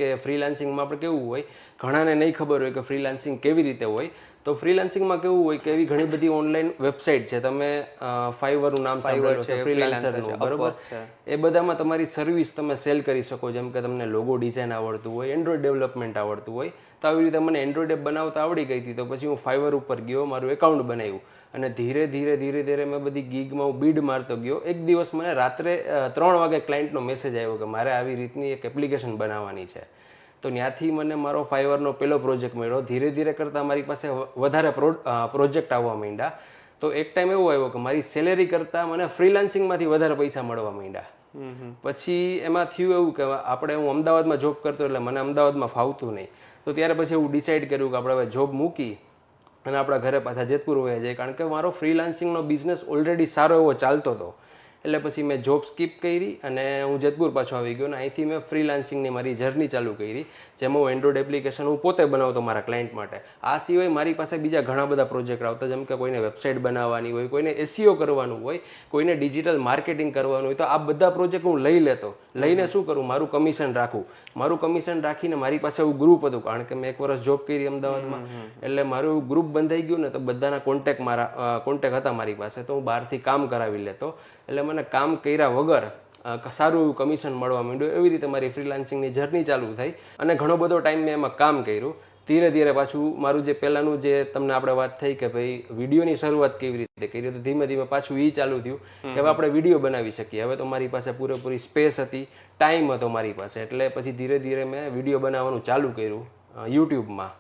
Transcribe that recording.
કે ફ્રીલાન્સિંગમાં આપણે કેવું હોય, ઘણાને નહીં ખબર હોય કે ફ્રીલાન્સિંગ કેવી રીતે હોય. તો ફ્રીલાન્સિંગમાં કેવું હોય કે એવી ઘણી બધી ઓનલાઈન વેબસાઇટ છે, તમે ફાઈવરનું નામ સાંભળેલું છે, ફ્રીલાન્સરનું, બરોબર. એ બધામાં તમારી સર્વિસ તમે સેલ કરી શકો. જેમ કે તમને લોગો ડિઝાઇન આવડતું હોય, એન્ડ્રોઈડ ડેવલપમેન્ટ આવડતું હોય, તો આવી રીતે મને એન્ડ્રોઈડ એપ બનાવતા આવડી ગઈ હતી. તો પછી હું ફાઈવર ઉપર ગયો, મારું એકાઉન્ટ બનાવ્યું અને ધીરે ધીરે મેં બધી ગીગમાં હું બીડ મારતો ગયો. એક દિવસ મને રાત્રે 3 વાગે ક્લાયન્ટનો મેસેજ આવ્યો કે મારે આવી રીતની એક એપ્લિકેશન બનાવવાની છે. તો ત્યાંથી મને મારો ફાઈવરનો પહેલો પ્રોજેક્ટ મળ્યો. ધીરે ધીરે કરતાં મારી પાસે વધારે પ્રોજેક્ટ આવવા માંડ્યા. તો એક ટાઈમ એવો આવ્યો કે મારી સેલેરી કરતાં મને ફ્રીલાન્સિંગમાંથી વધારે પૈસા મળવા માંડ્યા. પછી એમાં થયું એવું કે હું અમદાવાદમાં જોબ કરતો, એટલે મને અમદાવાદમાં ફાવતું નહીં. તો ત્યારે પછી એવું ડિસાઈડ કર્યું કે આપણે હવે જોબ મૂકી અને આપણા ઘરે પાછા જેતપુર વયા જાય, કારણ કે મારો ફ્રીલાન્સિંગનો બિઝનેસ ઓલરેડી સારો એવો ચાલતો હતો. એટલે પછી મેં જોબ સ્કીપ કરી અને હું જેતપુર પાછો આવી ગયો. અને અહીંથી મેં ફ્રીલાન્સિંગની મારી જર્ની ચાલુ કરી, જેમાં હું એન્ડ્રોઈડ એપ્લિકેશન હું પોતે બનાવતો મારા ક્લાયન્ટ માટે. આ સિવાય મારી પાસે બીજા ઘણા બધા પ્રોજેક્ટ આવતા, જેમ કે કોઈને વેબસાઇટ બનાવવાની હોય, કોઈને એસીઓ કરવાનું હોય, કોઈને ડિજિટલ માર્કેટિંગ કરવાનું હોય. તો આ બધા પ્રોજેક્ટ હું લઈ લેતો. લઈને શું કરું, મારું કમિશન રાખું. મારું કમિશન રાખીને મારી પાસે એવું ગ્રુપ હતું, કારણ કે મેં 1 વર્ષ જોબ કરી અમદાવાદમાં, એટલે મારું એવું ગ્રુપ બંધાઈ ગયું ને. તો બધાના કોન્ટેક્ટ હતા મારી પાસે, તો હું બહારથી કામ કરાવી લેતો. એટલે મને કામ કર્યા વગર સારું એવું કમિશન મળવા માંડ્યું. એવી રીતે મારી ફ્રીલાન્સિંગની જર્ની ચાલુ થઈ અને ઘણો બધો ટાઈમ મેં એમાં કામ કર્યું. ધીરે ધીરે પાછું મારું જે પહેલાંનું જે તમને આપણે વાત થઈ કે ભાઈ વિડીયોની શરૂઆત કેવી રીતે કરી, તો ધીમે ધીમે પાછું એ ચાલુ થયું કે હવે આપણે વિડીયો બનાવી શકીએ. હવે તો મારી પાસે પૂરેપૂરી સ્પેસ હતી, ટાઈમ હતો મારી પાસે. એટલે પછી ધીરે ધીરે મેં વિડીયો બનાવવાનું ચાલુ કર્યું યુટ્યુબમાં.